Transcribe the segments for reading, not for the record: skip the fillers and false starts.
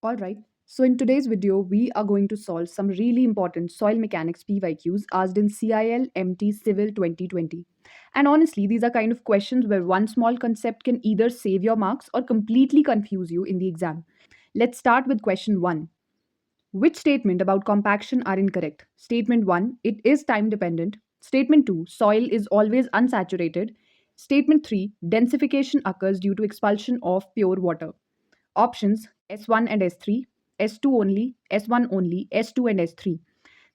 Alright, so in today's video, we are going to solve some really important soil mechanics PYQs asked in CIL MT Civil 2020. And honestly, these are kind of questions where one small concept can either save your marks or completely confuse you in the exam. Let's start with question 1. Which statement about compaction are incorrect? Statement 1, it is time dependent. Statement 2, soil is always unsaturated. Statement 3, densification occurs due to expulsion of pure water. Options S1 and S3, S2 only, S1 only, S2 and S3.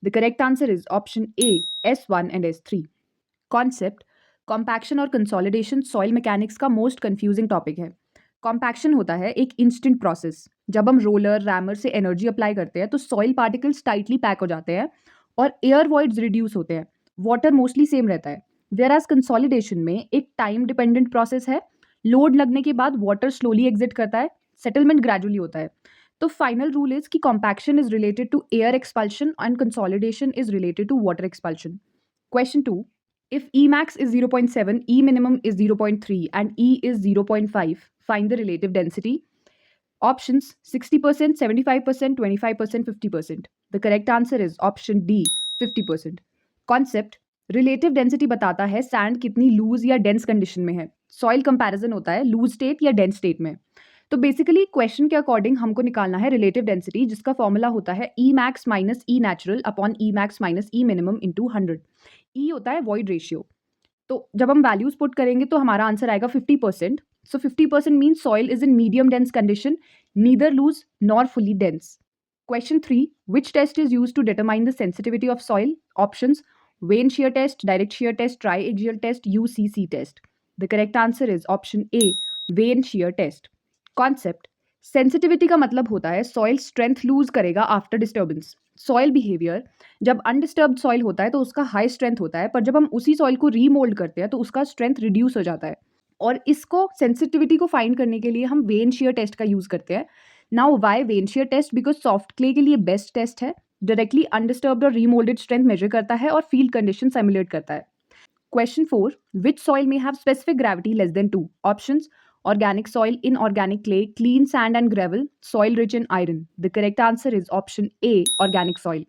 The correct answer is option A, S1 and S3. Concept compaction और consolidation soil mechanics का most confusing topic है। Compaction होता है एक instant process. जब हम roller rammer से energy apply करते हैं तो सॉइल पार्टिकल्स टाइटली पैक हो जाते हैं और एयर वॉइड्स रिड्यूस होते हैं। वाटर मोस्टली सेम रहता है। वेयर एज कंसोलिडेशन में एक टाइम डिपेंडेंट प्रोसेस है। लोड लगने के बाद वाटर स्लोली एग्जिट करता है, सेटलमेंट ग्रेजुअली होता है। तो फाइनल रूल इज कि compaction is related to air expulsion and consolidation is related to water expulsion. Question 2, if Emax is 0.7, E minimum is 0.3, and E is 0.5, find the relative density. Options 60%, 75%, 25%, 50%. The correct answer is option D, 50%. Concept relative density बताता है sand कितनी loose या dense condition में है। Soil comparison होता है loose state या dense state में। तो बेसिकली क्वेश्चन के अकॉर्डिंग हमको निकालना है रिलेटिव डेंसिटी, जिसका फॉर्मूला होता है ई मैक्स माइनस ई natural upon E max minus ई मिनिमम इंटू 100। ई होता है वॉइड रेशियो। तो जब हम वैल्यूज पुट करेंगे तो हमारा आंसर आएगा 50%। So 50% means soil is in medium dense condition, neither loose nor fully dense. Question 3, which test is use to determine the sensitivity of soil? Options vane shear test, direct shear test, triaxial test, UCC test. The correct answer is option A, when shear test. Concept sensitivity का मतलब होता है soil strength loose करेगा after disturbance. Soil behaviour जब undisturbed soil होता है तो उसका हाई स्ट्रेंथ होता है, पर जब हम उसी सॉइल को रीमोल्ड करते हैं तो उसका स्ट्रेंथ रिड्यूस हो जाता है। और इसको सेंसिटिविटी को फाइंड करने के लिए हम वेन shear टेस्ट का यूज करते हैं। Now why vane shear test? Because soft clay के लिए बेस्ट टेस्ट है। डायरेक्टली अनडिस्टर्ब्ड और रीमोल्डेड स्ट्रेंथ मेजर करता है और फील्ड कंडीशन सिमुलेट करता है। क्वेश्चन 4, विच सॉइल में have specific gravity less than 2? Options organic soil, inorganic clay, clean sand and gravel, soil rich in iron. The correct answer is option A, organic soil.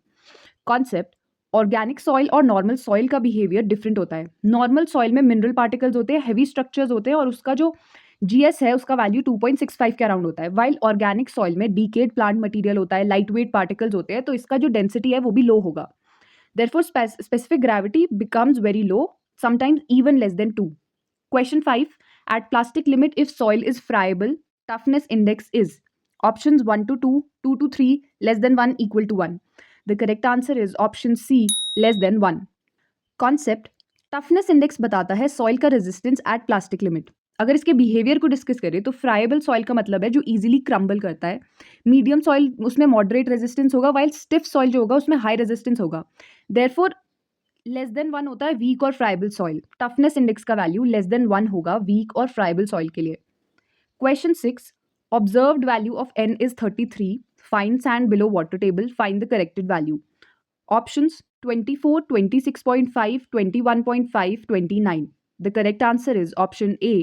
Concept organic soil और normal soil का behaviour different होता है। Normal soil में mineral particles होते हैं, heavy structures होते हैं और उसका जो जीएस है उसका वैल्यू 2.65 के अराउंड होता है। वाइल ऑर्गेनिक सॉइल में डीकेड प्लांट मटेरियल होता है, लाइट वेट पार्टिकल्स होते हैं, तो इसका जो डेंसिटी है वो भी लो होगा। Therefore specific gravity becomes very low, sometimes even less than 2। Question 5. At plastic limit, if soil is friable, toughness index is options 1 to 2, 2 to 3, less than 1, equal to 1. The correct answer is option C, less than 1. Concept toughness index बताता है soil का resistance at plastic limit. अगर इसके behaviour को discuss करें तो friable soil का मतलब है जो इजीली क्रम्बल करता है। मीडियम सॉइल उसमें मॉडरेट रेजिस्टेंस होगा, वाइल स्टिफ सॉइल जो होगा उसमें हाई रेजिस्टेंस होगा। देयरफॉर लेस देन 1 होता है वीक और फ्राइबल सॉइल। टफनेस इंडेक्स का वैल्यू लेस देन 1 होगा वीक और फ्राइबल सॉइल के लिए। Question 6, observed value of n is 33, find sand below water table, find the corrected value. Options 24, 26.5, 21.5, 29. The correct answer is option A,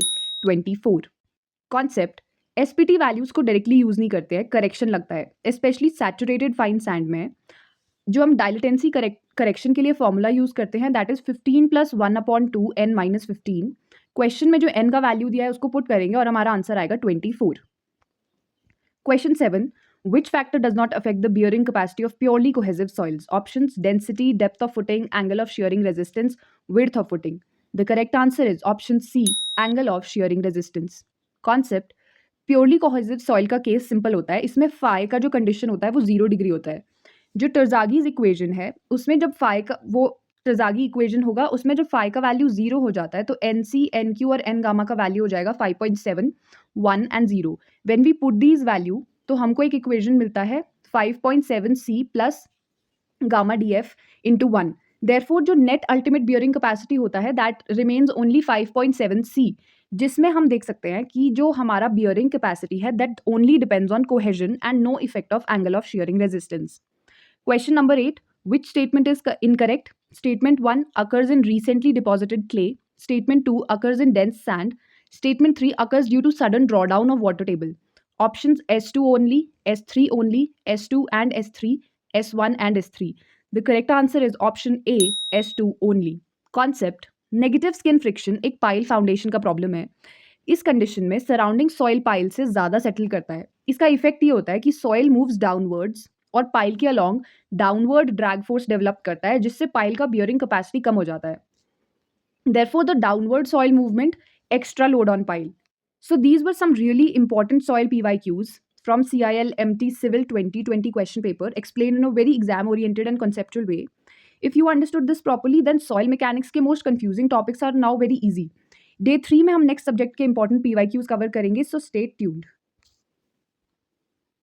24. Concept SPT values को directly use नहीं करते हैं, correction लगता है, specially saturated fine sand में। जो हम डायलेटेंसी correction के लिए फॉर्मूला यूज करते हैं दैट इज 15 + 1/2 n - 15। क्वेश्चन में जो n का वैल्यू दिया है उसको पुट करेंगे और हमारा आंसर आएगा 24। Question 7, which factor does not affect the bearing capacity of purely cohesive soils? Options density, depth of footing, angle of shearing resistance, width of footing. The correct answer is option C, angle of shearing resistance. Concept purely cohesive soil का case simple होता है। इसमें phi का जो condition होता है वो 0 degree होता है। जो टर्जागीज इक्वेशन है उसमें जब फाई का वो टर्जागी इक्वेशन होगा उसमें जब फाई का वैल्यू 0 हो जाता है तो एन सी एन क्यू और एन गामा का वैल्यू हो जाएगा 5.7, 1 and 0। When we put these value तो हमको एक इक्वेशन मिलता है 5.7 C plus gamma D F into 1। Therefore जो नेट अल्टीमेट बियरिंग कैपेसिटी होता है दैट रिमेन्स ओनली 5.7 सी, जिसमें हम देख सकते हैं कि जो हमारा बियरिंग कैपेसिटी है that only depends on cohesion and no effect of angle of shearing resistance. Question number 8. Which statement is incorrect? Statement 1 occurs in recently deposited clay. Statement 2 occurs in dense sand. Statement 3 occurs due to sudden drawdown of water table. Options S2 only, S3 only, S2 and S3, S1 and S3. The correct answer is option A, S2 only. Concept negative skin friction एक pile foundation का problem है. इस condition में surrounding soil pile से ज़्यादा settle करता है. इसका इफेक्ट ये होता है कि सॉइल मूव्स डाउनवर्ड्स और पाइल के along downward drag force develop करता है जिससे पाइल का बियरिंग कैपेसिटी कम हो जाता है. Therefore, the downward soil movement extra load on pile. So these were some really important soil PYQs from CIL MT Civil 2020 question paper explained in a very exam oriented and conceptual way. If you understood this properly, then soil mechanics के most confusing topics are now very easy. Day 3 में हम next subject के important PYQs cover करेंगे, so stay tuned.